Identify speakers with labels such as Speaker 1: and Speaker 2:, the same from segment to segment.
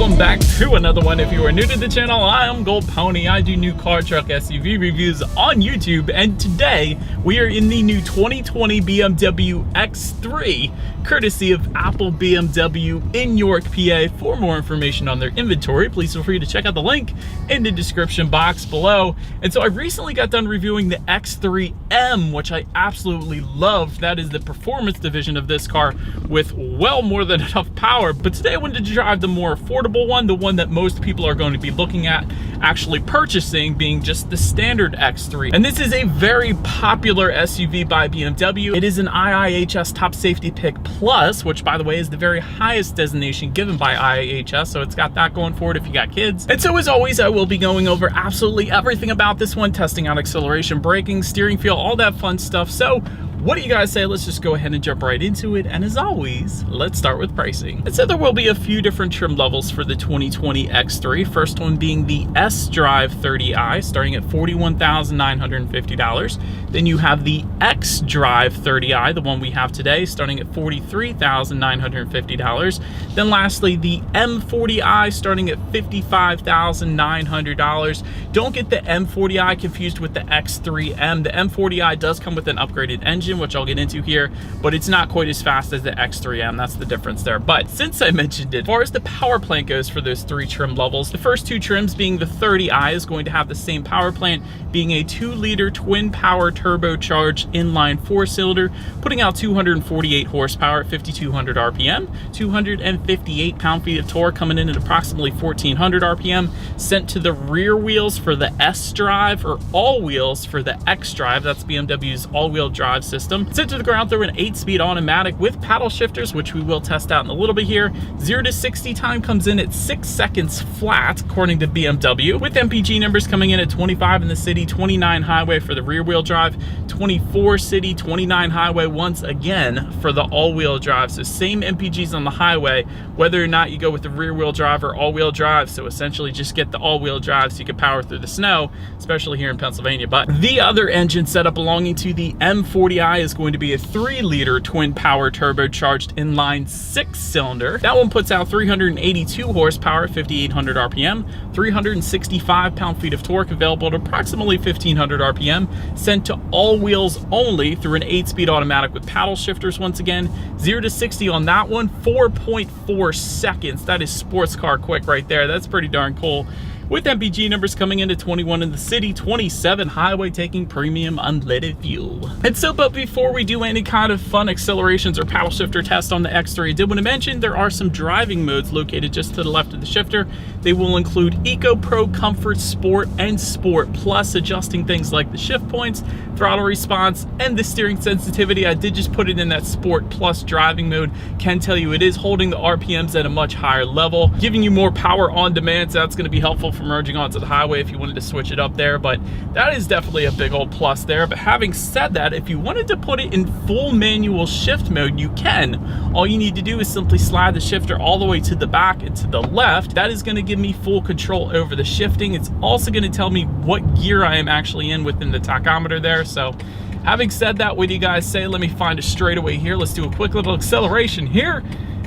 Speaker 1: welcome back to another one. If you are new to the channel, I am Gold Pony. I do new car, truck, SUV reviews on YouTube, and today we are in the new 2020 BMW X3, courtesy of Apple BMW in York, PA. For more information on their inventory, please feel free to check out the link in the description box below. And so I recently got done reviewing the X3M, which I absolutely loved. That is the performance division of this car with well more than enough power. But today I wanted to drive the more affordable one, the one that most people are going to be looking at actually purchasing, being just the standard X3. And this is a very popular SUV by BMW. It is an IIHS Top Safety Pick Plus, which by the way is the very highest designation given by IIHS, so it's got that going for it if you got kids. And so as always, I will be going over absolutely everything about this one, testing out acceleration, braking, steering feel, all that fun stuff. So what do you guys say? Let's just go ahead and jump right into it. And as always, let's start with pricing. And so there will be a few different trim levels for the 2020 X3. First one being the S-Drive 30i, starting at $41,950. Then you have the X-Drive 30i, the one we have today, starting at $43,950. Then lastly, the M40i, starting at $55,900. Don't get the M40i confused with the X3M. The M40i does come with an upgraded engine, which I'll get into here, but it's not quite as fast as the X3M. That's the difference there. But since I mentioned it, as far as the power plant goes for those three trim levels, the first two trims being the 30i is going to have the same power plant, being a 2-liter twin power turbocharged inline 4-cylinder, putting out 248 horsepower at 5,200 RPM, 258 pound-feet of torque, coming in at approximately 1,400 RPM, sent to the rear wheels for the S-Drive, or all wheels for the X-Drive. That's BMW's all-wheel drive system. Sent to the ground through an 8-speed automatic with paddle shifters, which we will test out in a little bit here. 0 to 60 time comes in at 6 seconds flat, according to BMW, with MPG numbers coming in at 25 in the city, 29 highway for the rear-wheel drive, 24 city, 29 highway once again for the all-wheel drive. So same MPGs on the highway, whether or not you go with the rear-wheel drive or all-wheel drive. So essentially just get the all-wheel drive so you can power through the snow, especially here in Pennsylvania. But the other engine setup belonging to the M40i is going to be a 3-liter twin power turbocharged inline 6-cylinder. That one puts out 382 horsepower at 5,800 RPM, 365 pound-feet of torque, available at approximately 1,500 RPM, sent to all wheels only through an 8-speed automatic with paddle shifters once again. 0 to 60 on that one, 4.4 seconds. That is sports car quick right there. That's pretty darn cool, with MPG numbers coming in at 21 in the city, 27 highway, taking premium unleaded fuel. And so, but before we do any kind of fun accelerations or paddle shifter test on the X3, I did want to mention there are some driving modes located just to the left of the shifter. They will include Eco, Pro, Comfort, Sport, and Sport, plus adjusting things like the shift points, throttle response, and the steering sensitivity. I did just put it in that Sport Plus driving mode. Can tell you it is holding the RPMs at a much higher level, giving you more power on demand, so that's going to be helpful for merging onto the highway if you wanted to switch it up there. But that is definitely a big old plus there. But having said that, if you wanted to put it in full manual shift mode, you can. All you need to do is simply slide the shifter all the way to the back and to the left. That is going to give me full control over the shifting. It's also going to tell me what gear I am actually in within the tachometer there. So having said that, what do you guys say? Let me find a straightaway here. Let's do a quick little acceleration here.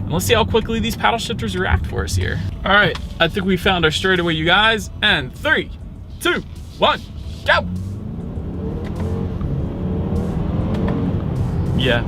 Speaker 1: Let's see how quickly these paddle shifters react for us here. All right, I think we found our straightaway, you guys. And 3, 2, 1, go. Yeah,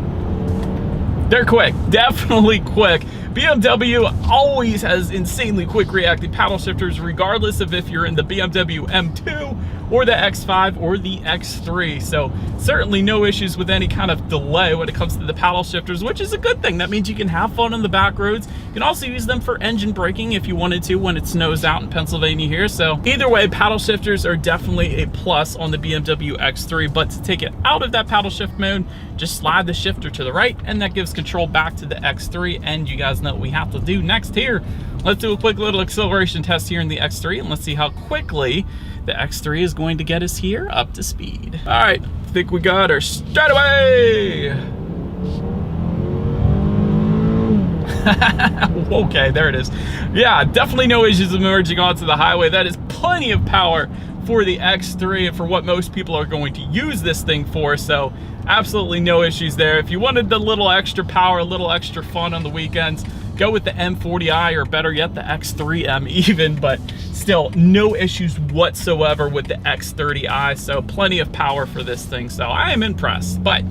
Speaker 1: they're quick, definitely quick. BMW always has insanely quick reacting paddle shifters, regardless of if you're in the BMW M2 or the X5 or the X3. So certainly no issues with any kind of delay when it comes to the paddle shifters, which is a good thing. That means you can have fun on the back roads. You can also use them for engine braking if you wanted to when it snows out in Pennsylvania here. So either way, paddle shifters are definitely a plus on the BMW X3. But to take it out of that paddle shift mode, just slide the shifter to the right, and that gives control back to the X3. And you guys know what we have to do next here. Let's do a quick little acceleration test here in the X3, and let's see how quickly the X3 is going to get us here up to speed. All right, I think we got our straightaway. Okay, there it is. Yeah, definitely no issues of merging onto the highway. That is plenty of power for the X3 and for what most people are going to use this thing for. So absolutely no issues there. If you wanted the little extra power, a little extra fun on the weekends, go with the M40i, or better yet, the X3M even, but still no issues whatsoever with the X30i, so plenty of power for this thing, so I am impressed. But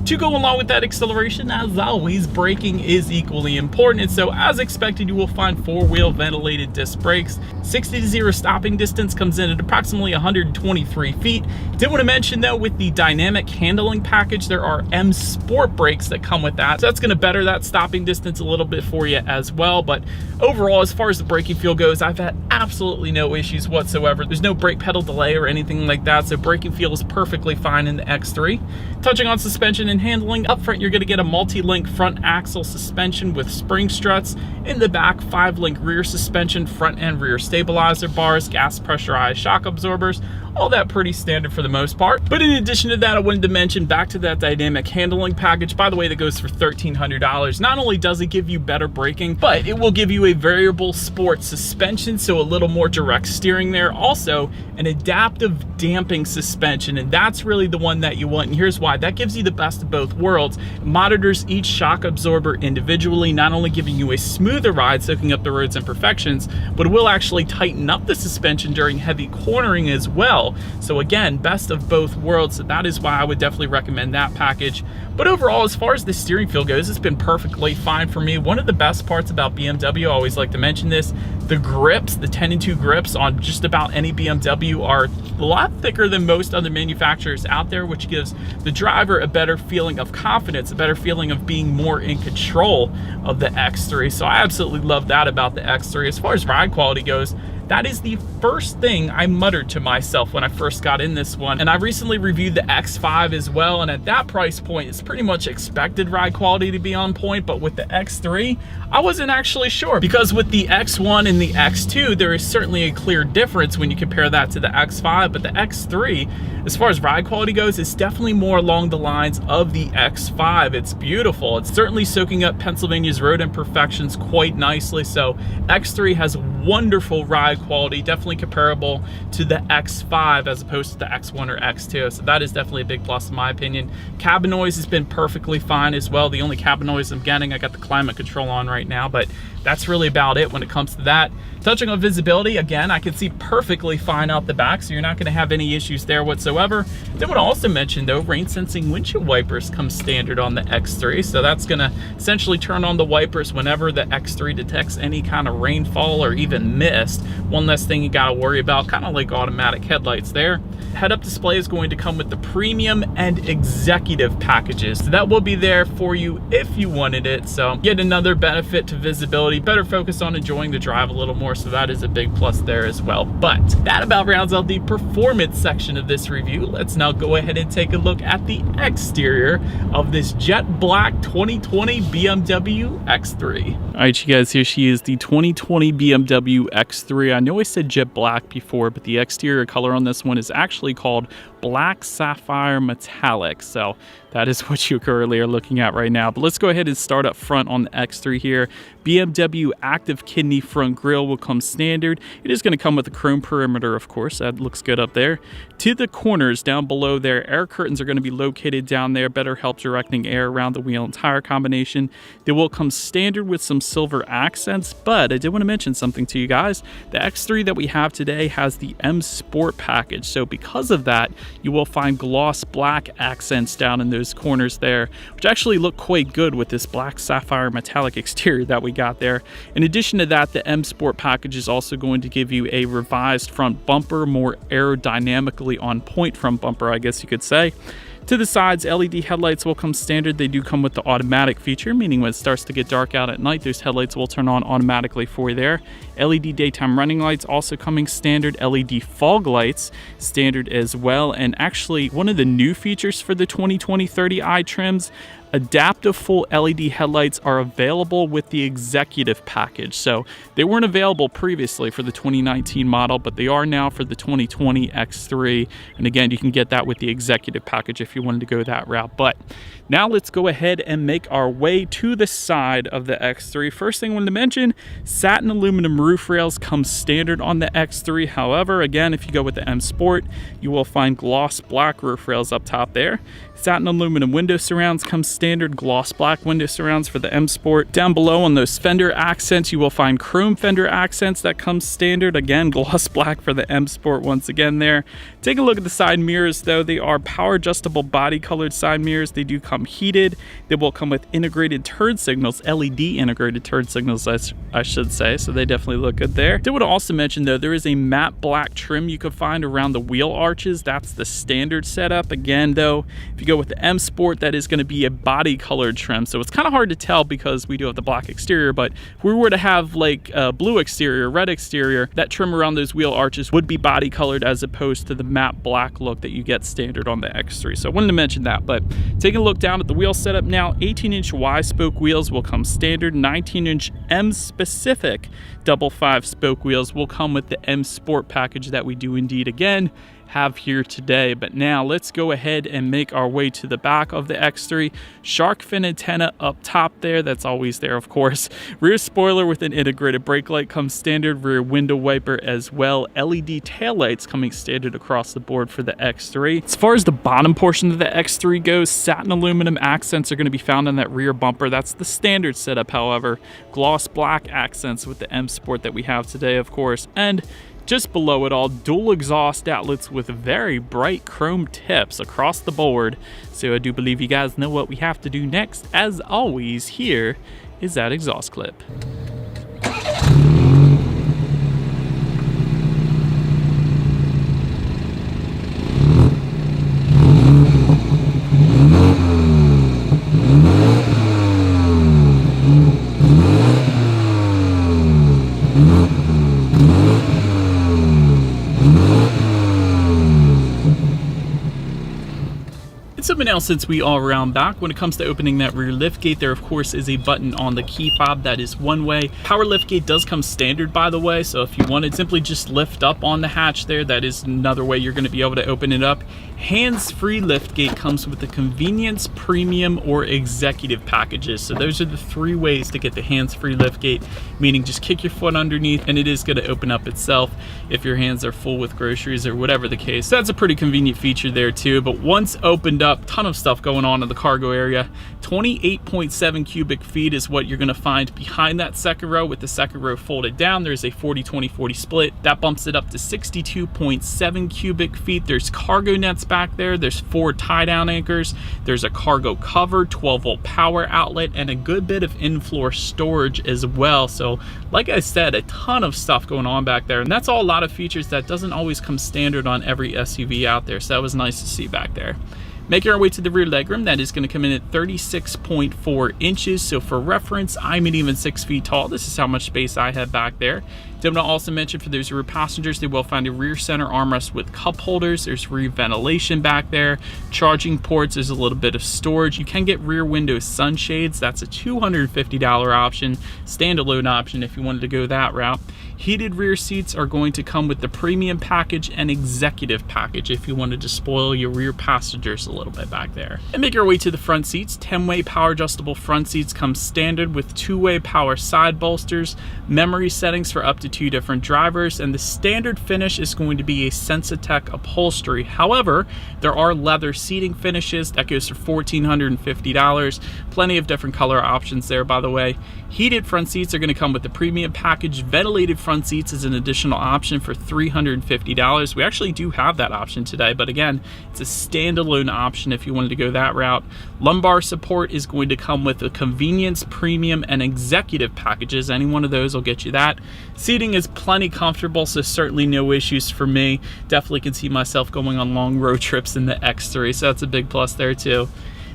Speaker 1: to go along with that acceleration, as always, braking is equally important. And so as expected, you will find four-wheel ventilated disc brakes. 60 to 0 stopping distance comes in at approximately 123 feet. Did want to mention though, with the dynamic handling package, there are M Sport brakes that come with that. So that's going to better that stopping distance a little bit for you as well. But overall, as far as the braking feel goes, I've had absolutely no issues whatsoever. There's no brake pedal delay or anything like that. So braking feels perfectly fine in the X3. Touching on suspension and handling, up front you're going to get a multi-link front axle suspension with spring struts. In the back, 5-link rear suspension, front and rear stabilizer bars, gas pressurized shock absorbers, all that pretty standard for the most part. But in addition to that, I wanted to mention, back to that dynamic handling package, by the way, that goes for $1,300. Not only does it give you better braking, but it will give you a variable sport suspension, so a little more direct steering there. Also, an adaptive damping suspension, and that's really the one that you want, and here's why. That gives you the best of both worlds. It monitors each shock absorber individually, not only giving you a smoother ride, soaking up the road's imperfections, but it will actually tighten up the suspension during heavy cornering as well. So again, best of both worlds. So that is why I would definitely recommend that package. But overall, as far as the steering feel goes, it's been perfectly fine for me. One of the best parts about BMW, I always like to mention this, the grips, the 10-2 grips on just about any BMW are a lot thicker than most other manufacturers out there, which gives the driver a better feeling of confidence, a better feeling of being more in control of the X3. So I absolutely love that about the X3. As far as ride quality goes, that is the first thing I muttered to myself when I first got in this one. And I recently reviewed the X5 as well, and at that price point, it's pretty much expected ride quality to be on point. But with the X3, I wasn't actually sure, because with the X1 and the X2, there is certainly a clear difference when you compare that to the X5. But the X3, as far as ride quality goes, is definitely more along the lines of the X5. It's beautiful. It's certainly soaking up Pennsylvania's road imperfections quite nicely. So X3 has wonderful ride quality, definitely comparable to the X5 as opposed to the X1 or X2. So that is definitely a big plus in my opinion. Cabin noise has been perfectly fine as well. The only cabin noise I'm getting, I got the climate control on right now, but that's really about it when it comes to that. Touching on visibility, again, I can see perfectly fine out the back, so you're not going to have any issues there whatsoever. Then would also mention though, rain sensing windshield wipers come standard on the X3, so that's going to essentially turn on the wipers whenever the X3 detects any kind of rainfall or even mist. One less thing you got to worry about, kind of like automatic headlights there. Head-up display is going to come with the premium and executive packages, so that will be there for you if you wanted it. So yet another benefit to visibility, better focus on enjoying the drive a little more, so that is a big plus there as well. But that about rounds out the performance section of this review. Let's now go ahead and take a look at the exterior of this jet black 2020 BMW X3. All right, you guys, here she is, the 2020 BMW X3. I know I said jet black before, but the exterior color on this one is actually called Black Sapphire Metallic. So that is what you currently are looking at right now. But let's go ahead and start up front on the X3 here. BMW active kidney front grille will come standard. It is going to come with a chrome perimeter, of course. That looks good up there. To the corners down below there, air curtains are going to be located down there. Better help directing air around the wheel and tire combination. They will come standard with some silver accents, but I did want to mention something to you guys. The X3 that we have today has the M Sport package. So because of that, you will find gloss black accents down in those corners there, which actually look quite good with this black sapphire metallic exterior that we got there. In addition to that, the M Sport package is also going to give you a revised front bumper, more aerodynamically on point front bumper, I guess you could say. To the sides, LED headlights will come standard. They do come with the automatic feature, meaning when it starts to get dark out at night, those headlights will turn on automatically for you there. LED daytime running lights also coming standard. LED fog lights standard as well. And actually, one of the new features for the 2020 30i trims, adaptive full LED headlights are available with the executive package. So they weren't available previously for the 2019 model, but they are now for the 2020 X3. And again, you can get that with the executive package if you wanted to go that route. But now let's go ahead and make our way to the side of the X3. First thing I wanted to mention, satin aluminum roof rails come standard on the X3. However, again, if you go with the M Sport, you will find gloss black roof rails up top there. Satin aluminum window surrounds come standard. standard gloss black window surrounds for the M Sport. Down below on those fender accents, you will find chrome fender accents that come standard. Again, gloss black for the M Sport once again there. Take a look at the side mirrors though. They are power adjustable body colored side mirrors. They do come heated. They will come with integrated turn signals, LED integrated turn signals I should say, so they definitely look good there. Did want to also mention though, there is a matte black trim you could find around the wheel arches. That's the standard setup. Again though, if you go with the M Sport, that is going to be a body colored trim, so it's kind of hard to tell because we do have the black exterior, but if we were to have like a blue exterior, red exterior, that trim around those wheel arches would be body colored as opposed to the matte black look that you get standard on the X3. So I wanted to mention that. But taking a look down at the wheel setup now, 18-inch Y-spoke wheels will come standard. 19-inch M-specific double 5-spoke wheels will come with the M Sport package that we do indeed again have here today. But now let's go ahead and make our way to the back of the X3. Shark fin antenna up top there, that's always there of course. Rear spoiler with an integrated brake light comes standard. Rear window wiper as well. LED taillights coming standard across the board for the X3. As far as the bottom portion of the X3 goes, satin aluminum accents are going to be found on that rear bumper. That's the standard setup. However, gloss black accents with the M Sport that we have today of course. And just below it all, dual exhaust outlets with very bright chrome tips across the board. So I do believe you guys know what we have to do next. As always, here is that exhaust clip. Something else since we are around back, when it comes to opening that rear liftgate, there of course is a button on the key fob that is one way. Power liftgate does come standard by the way, so if you wanted simply just lift up on the hatch there, that is another way you're going to be able to open it up. Hands-free liftgate comes with the convenience, premium, or executive packages. So those are the three ways to get the hands-free liftgate, meaning just kick your foot underneath and it is going to open up itself if your hands are full with groceries or whatever the case. That's a pretty convenient feature there too. But once opened up, ton of stuff going on in the cargo area. 28.7 cubic feet is what you're going to find behind that second row. With the second row folded down, there's a 40-20-40 split. That bumps it up to 62.7 cubic feet. There's cargo nets back there. There's 4 tie-down anchors. There's a cargo cover, 12-volt power outlet, and a good bit of in-floor storage as well. So like I said, a ton of stuff going on back there. And that's all a lot of features that doesn't always come standard on every SUV out there. So that was nice to see back there. Making our way to the rear legroom, that is going to come in at 36.4 inches. So for reference, I'm an even 6 feet tall. This is how much space I have back there. Did want to also mention for those rear passengers, they will find a rear center armrest with cup holders. There's rear ventilation back there, charging ports. There's a little bit of storage. You can get rear window sunshades. That's a $250 option, standalone option if you wanted to go that route. Heated rear seats are going to come with the premium package and executive package if you wanted to spoil your rear passengers a little bit back there. And make our way to the front seats. 10-way power adjustable front seats come standard with 2-way power side bolsters, memory settings for up to 2 different drivers, and the standard finish is going to be a Sensitech upholstery. However, there are leather seating finishes that goes for $1,450. Plenty of different color options there, by the way. Heated front seats are going to come with the premium package. Ventilated front seats is an additional option for $350. We actually do have that option today, but again, it's a standalone option if you wanted to go that route. Lumbar support is going to come with the convenience, premium, and executive packages. Any one of those will get you that. Seating is plenty comfortable, so certainly no issues for me. Definitely can see myself going on long road trips in the X3, so that's a big plus there too.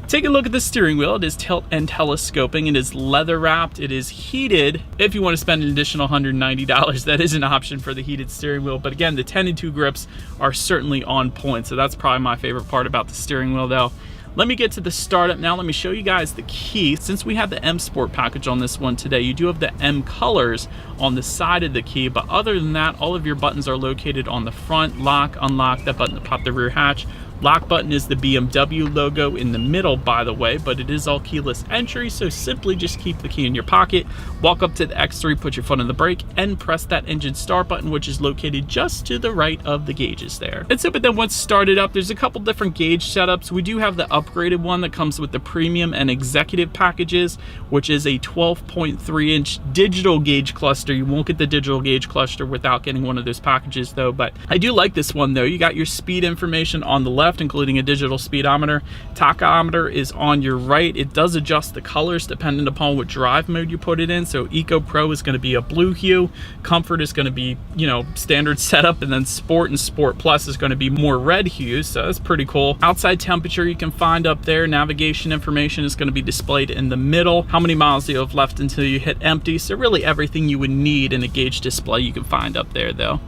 Speaker 1: Take a look at the steering wheel. It is tilt and telescoping. It is leather wrapped. It is heated. If you want to spend an additional $190, that is an option for the heated steering wheel. But again, the 10 and 2 grips are certainly on point. So that's probably my favorite part about the steering wheel though. Let me get to the startup now. Let me show you guys the key. Since we have the M Sport package on this one today, you do have the M colors on the side of the key, but other than that, all of your buttons are located on the front. Lock, unlock, that button to pop the rear hatch, Lock button is the BMW logo in the middle, by the way, but it is all keyless entry, so simply just keep the key in your pocket, walk up to the X3, put your foot on the brake, and press that engine start button, which is located just to the right of the gauges there. And so, but then once started up, there's a couple different gauge setups. We do have the upgraded one that comes with the premium and executive packages, which is a 12.3-inch digital gauge cluster. You won't get the digital gauge cluster without getting one of those packages though, but I do like this one though. You got your speed information on the left, including a digital speedometer. Tachometer is on your right. It does adjust the colors depending upon what drive mode you put it in. So Eco Pro is going to be a blue hue, Comfort is going to be, you know, standard setup, and then Sport and Sport Plus is going to be more red hues, so that's pretty cool. Outside temperature you can find up there. Navigation information is going to be displayed in the middle. How many miles do you have left until you hit empty? So really everything you would need in a gauge display you can find up there though.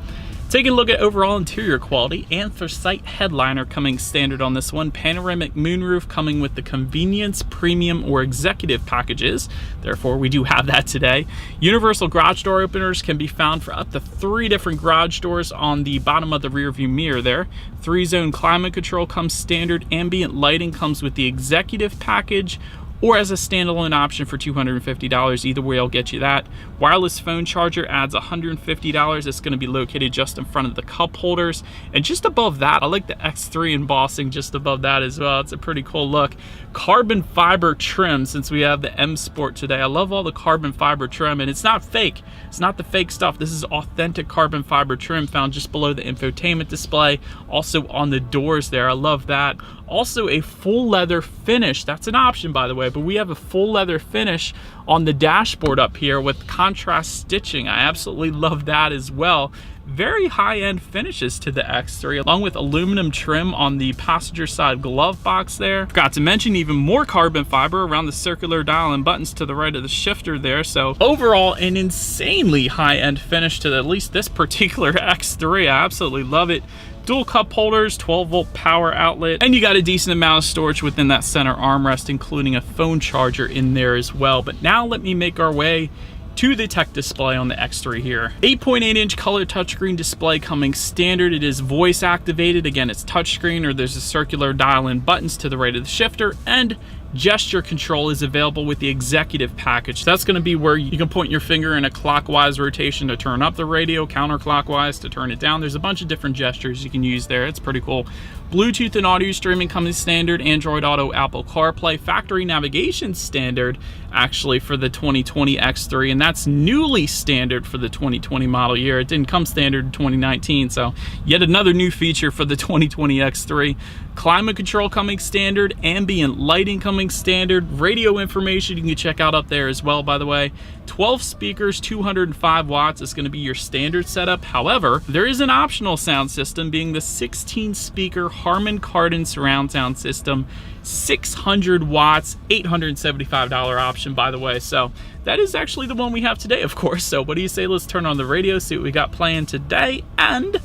Speaker 1: Taking a look at overall interior quality, anthracite headliner coming standard on this one, panoramic moonroof coming with the convenience, premium, or executive packages. Therefore, we do have that today. Universal garage door openers can be found for up to 3 different garage doors on the bottom of the rear view mirror there. 3-zone climate control comes standard. Ambient lighting comes with the executive package, or as a standalone option for $250. Either way, I'll get you that. Wireless phone charger adds $150. It's going to be located just in front of the cup holders. And just above that, I like the X3 embossing just above that as well. It's a pretty cool look. Carbon fiber trim, since we have the M Sport today. I love all the carbon fiber trim, and it's not fake. It's not the fake stuff. This is authentic carbon fiber trim found just below the infotainment display. Also on the doors there. I love that. Also a full leather finish. That's an option, by the way, but we have a full leather finish on the dashboard up here with contrast stitching. I absolutely love that as well. Very high-end finishes to the X3, along with aluminum trim on the passenger side glove box there. Forgot to mention even more carbon fiber around the circular dial and buttons to the right of the shifter there. So overall, an insanely high-end finish to at least this particular X3. I absolutely love it. Dual cup holders, 12-volt power outlet, and you got a decent amount of storage within that center armrest, including a phone charger in there as well. But now let me make our way to the tech display on the X3 here. 8.8-inch color touchscreen display coming standard. It is voice activated. Again, it's touchscreen, or there's a circular dial and buttons to the right of the shifter, and gesture control is available with the executive package. That's going to be where you can point your finger in a clockwise rotation to turn up the radio, counterclockwise to turn it down. There's a bunch of different gestures you can use there. It's pretty cool. Bluetooth and audio streaming coming standard. Android Auto, Apple CarPlay. Factory navigation standard actually for the 2020 X3, and that's newly standard for the 2020 model year. It didn't come standard in 2019, so yet another new feature for the 2020 X3. Climate control coming standard. Ambient lighting coming standard. Radio information you can check out up there as well, by the way. 12 speakers, 205 watts is going to be your standard setup. However, there is an optional sound system, being the 16-speaker Harman Kardon surround sound system, 600 watts, $875 option, by the way. So that is actually the one we have today, of course. So what do you say? Let's turn on the radio, see what we got playing today, and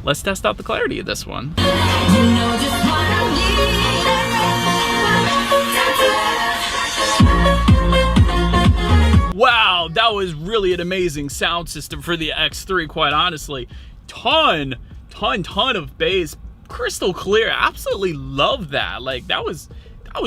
Speaker 1: let's test out the clarity of this one.
Speaker 2: You know just what I need.
Speaker 1: Wow, that was really an amazing sound system for the X3, quite honestly. Ton of bass, crystal clear. Absolutely love that. Like, that was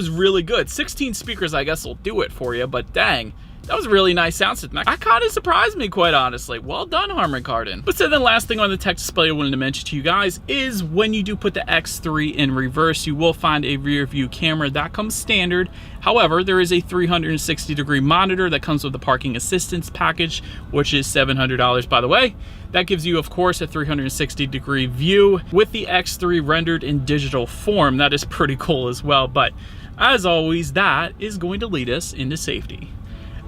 Speaker 1: really good. 16 speakers, I guess, will do it for you, but dang, that was a really nice sound system. That kind of surprised me, quite honestly. Well done, Harman Kardon. But so then last thing on the tech display I wanted to mention to you guys is when you do put the X3 in reverse, you will find a rear view camera. That comes standard. However, there is a 360-degree monitor that comes with the parking assistance package, which is $700, by the way. That gives you, of course, a 360-degree view with the X3 rendered in digital form. That is pretty cool as well. But as always, that is going to lead us into safety.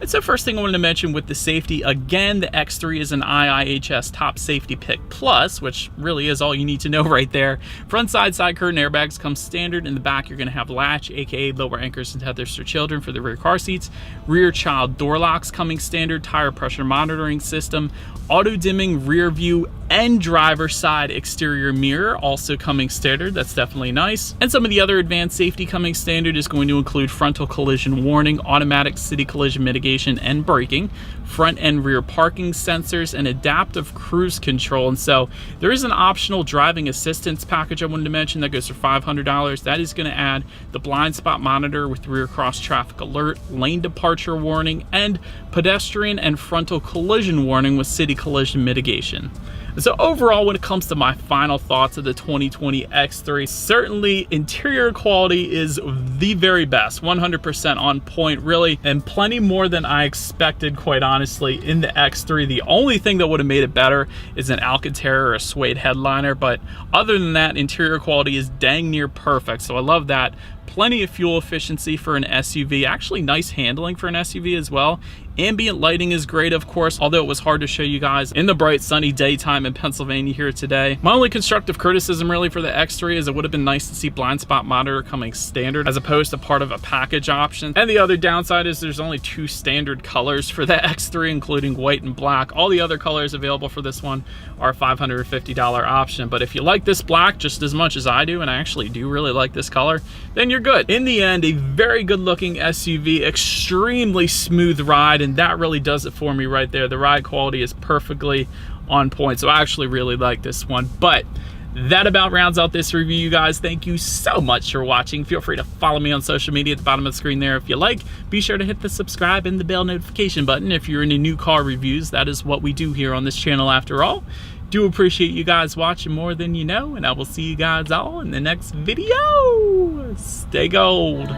Speaker 1: And so first thing I wanted to mention with the safety, again, the X3 is an IIHS Top Safety Pick Plus, which really is all you need to know right there. Front side curtain airbags come standard. In the back, you're going to have latch, aka lower anchors and tethers for children for the rear car seats. Rear child door locks coming standard. Tire pressure monitoring system. Auto dimming rear view and driver side exterior mirror also coming standard. That's definitely nice. And some of the other advanced safety coming standard is going to include frontal collision warning, automatic city collision mitigation navigation and braking, front and rear parking sensors, and adaptive cruise control. And so there is an optional driving assistance package I wanted to mention that goes for $500. That is going to add the blind spot monitor with rear cross traffic alert, lane departure warning, and pedestrian and frontal collision warning with city collision mitigation. So overall, when it comes to my final thoughts of the 2020 X3, certainly interior quality is the very best, 100% on point really, and plenty more than I expected, quite honestly, in the X3. The only thing that would have made it better is an Alcantara or a suede headliner, but other than that, interior quality is dang near perfect, so I love that. Plenty of fuel efficiency for an SUV, actually nice handling for an SUV as well. Ambient lighting is great, of course, although it was hard to show you guys in the bright sunny daytime in Pennsylvania here today. My only constructive criticism really for the X3 is it would have been nice to see blind spot monitor coming standard as opposed to part of a package option. And the other downside is there's only 2 standard colors for the X3, including white and black. All the other colors available for this one are a $550 option. But if you like this black just as much as I do, and I actually do really like this color, then you're good. In the end, a very good looking SUV, extremely smooth ride, and that really does it for me right there. The ride quality is perfectly on point, so I actually really like this one. But that about rounds out this review, you guys. Thank you so much for watching. Feel free to follow me on social media at the bottom of the screen there if you like. Be sure to hit the subscribe and the bell notification button if you're into new car reviews. That is what we do here on this channel after all. Do appreciate you guys watching more than you know, and I will see you guys all in the next video. Stay gold.